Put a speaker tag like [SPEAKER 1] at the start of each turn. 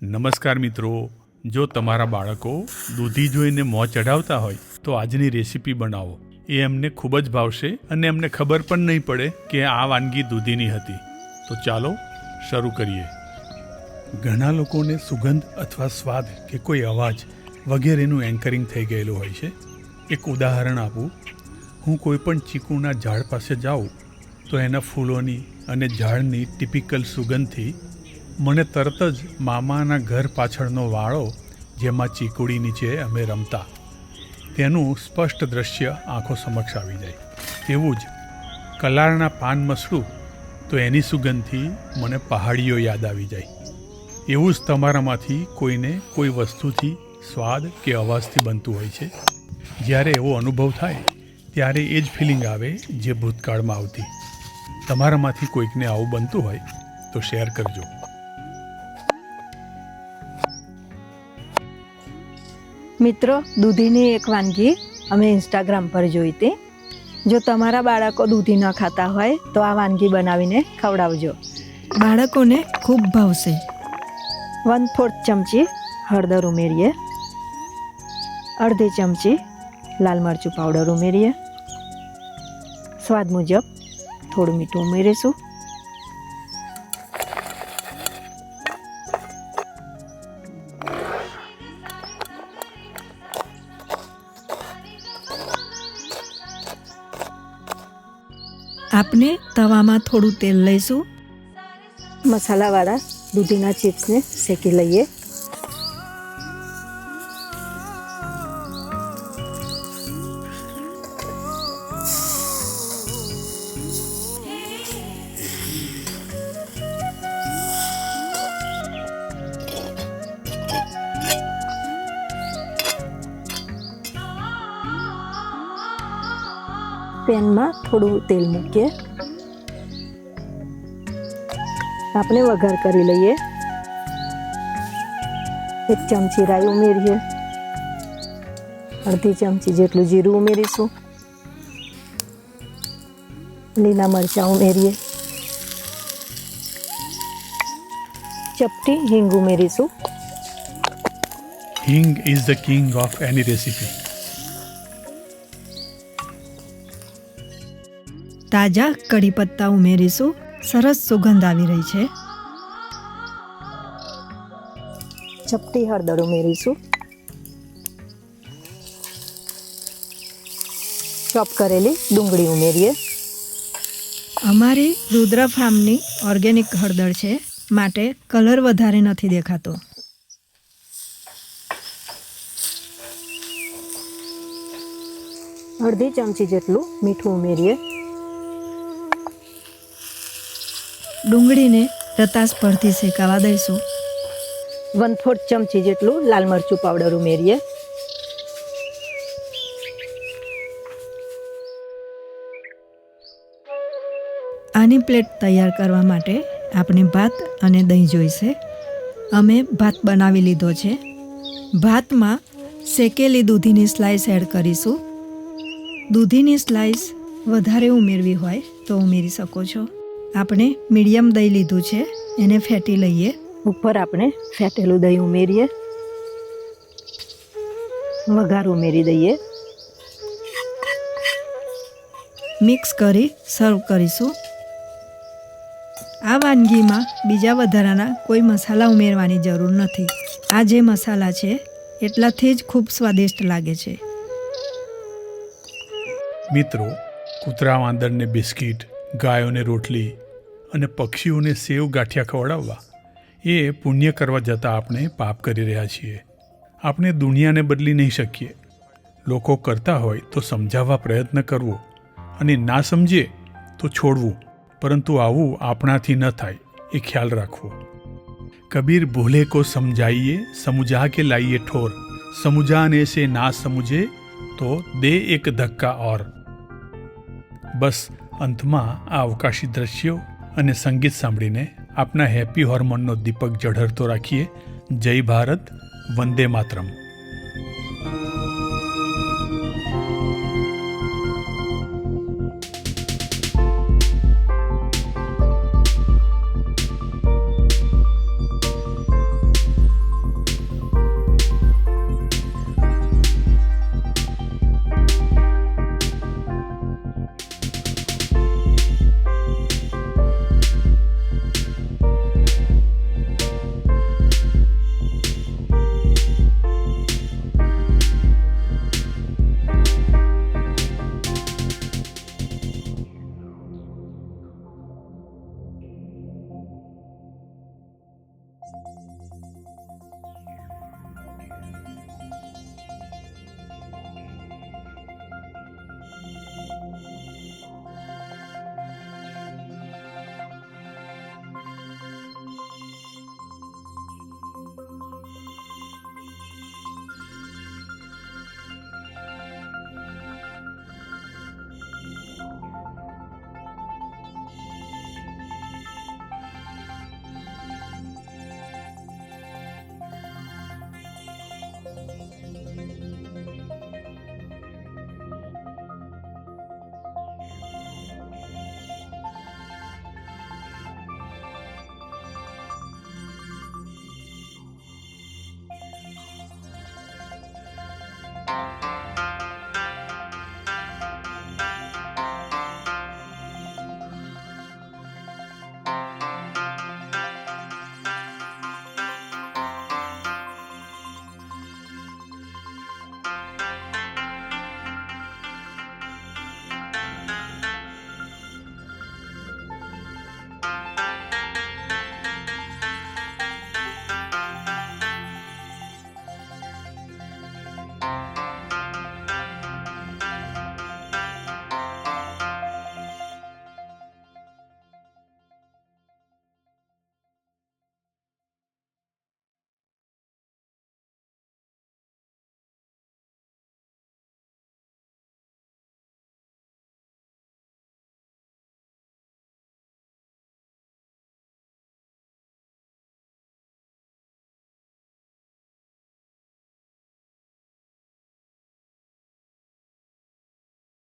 [SPEAKER 1] નમસ્કાર મિત્રો, જો તમારા બાળકો દૂધી જોઈને મોં ચઢાવતા હોય તો આજની રેસીપી બનાવો. એ એમને ખૂબ જ ભાવશે અને એમને ખબર પણ નહીં પડે કે આ વાનગી દૂધીની હતી. તો ચાલો શરૂ કરીએ. ઘણા લોકોને સુગંધ અથવા સ્વાદ કે કોઈ અવાજ વગેરેનું એન્કરિંગ થઈ ગયેલું હોય છે. એક ઉદાહરણ આપું. હું કોઈ પણ ચીકુના ઝાડ પાસે જાઉં તો એના ફૂલોની અને ઝાડની ટિપિકલ સુગંધથી મને તરત જ મામાના ઘર પાછળનો વાળો, જેમાં ચીકુડી નીચે અમે રમતા, તેનું સ્પષ્ટ દ્રશ્ય આંખો સમક્ષ આવી જાય. તેવું જ કલાળના પાન મસળું તો એની સુગંધથી મને પહાડીઓ યાદ આવી જાય. એવું જ તમારામાંથી કોઈને કોઈ વસ્તુથી, સ્વાદ કે અવાજથી બનતું હોય છે. જ્યારે એવો અનુભવ થાય ત્યારે એ જ ફિલિંગ આવે જે ભૂતકાળમાં આવતી. તમારામાંથી કોઈકને આવું બનતું હોય તો શેર કરજો.
[SPEAKER 2] મિત્રો, દૂધીની એક વાનગી અમે ઇન્સ્ટાગ્રામ પર જોઈ હતી. જો તમારા બાળકો દૂધી ન ખાતા હોય તો આ વાનગી બનાવીને ખવડાવજો.
[SPEAKER 3] બાળકોને ખૂબ ભાવશે.
[SPEAKER 2] 1/4 ચમચી હળદર ઉમેરીએ. અડધી ચમચી લાલ મરચું પાવડર ઉમેરીએ. સ્વાદ મુજબ થોડું મીઠું ઉમેરીશું.
[SPEAKER 3] આપણે તવામાં થોડું તેલ લઈશું.
[SPEAKER 2] મસાલાવાળા દૂધીના ચિપ્સને શેકી લઈએ. પેનમાં થોડું તેલ મૂકીએ. આપણે વઘાર કરી લઈએ. 1 ચમચી રાઈ ઉમેરીએ. અડધી ચમચી જેટલું જીરું ઉમેરીશું. લીલા મરચાં ઉમેરીએ. ચપટી હિંગ ઉમેરીશું.
[SPEAKER 1] હિંગ is the king of any recipe.
[SPEAKER 3] તાજા કઢી પત્તા ઉમેરીશું. સરસ સુગંધ આવી રહી છે.
[SPEAKER 2] ચપટી હળદર ઉમેરીશું. ચોપ કરેલી ડુંગળી ઉમેરીએ.
[SPEAKER 3] અમારી રુદ્ર ફાર્મની ઓર્ગેનિક હળદર છે, માટે કલર વધારે નથી દેખાતો.
[SPEAKER 2] અડધી ચમચી જેટલું મીઠું ઉમેરીએ.
[SPEAKER 3] ડુંગળીને રતાસ પરથી શેકાવા દઈશું.
[SPEAKER 2] 1/4 ચમચી જેટલું લાલ મરચું પાવડર ઉમેરીએ.
[SPEAKER 3] આની પ્લેટ તૈયાર કરવા માટે આપણે ભાત અને દહીં જોઈશે. અમે ભાત બનાવી લીધો છે. ભાતમાં શેકેલી દૂધીની સ્લાઈસ એડ કરીશું. દૂધીની સ્લાઈસ વધારે ઉમેરવી હોય તો ઉમેરી શકો છો. આપણે મીડિયમ દહીં લીધું છે, એને ફેટી લઈએ.
[SPEAKER 2] ઉપર આપણે ફેટેલું દહીં ઉમેરીએ. વઘાર ઉમેરી દઈએ.
[SPEAKER 3] મિક્સ કરી સર્વ કરીશું. આ વાનગીમાં બીજા વધારાના કોઈ મસાલા ઉમેરવાની જરૂર નથી. આ જે મસાલા છે એટલાથી જ ખૂબ સ્વાદિષ્ટ લાગે છે.
[SPEAKER 1] મિત્રો, કૂતરા વાંદરને બિસ્કિટ, ગાયોને રોટલી અને પક્ષીઓને સેવ ગાંઠિયા ખવડાવવા એ પુણ્ય કરવા જતાં આપણે પાપ કરી રહ્યા છીએ. આપણે દુનિયાને બદલી નહીં શકીએ. લોકો કરતા હોય તો સમજાવવા પ્રયત્ન કરવો અને ના સમજે તો છોડવું, પરંતુ આવું આપણાથી ન થાય એ ખ્યાલ રાખવો. કબીર બોલે કો સમજાઈએ, સમુજા કે લાઈએ ઠોર, સમુજાને સે ના સમુજે તો દે એક ધક્કા ઓર. બસ અંતમાં આ અવકાશી દ્રશ્યો અને સંગીત સાંભળીને આપના હેપી હોર્મોનનો દીપક ઝળહળતો રાખીએ. જય ભારત, વંદે માતરમ.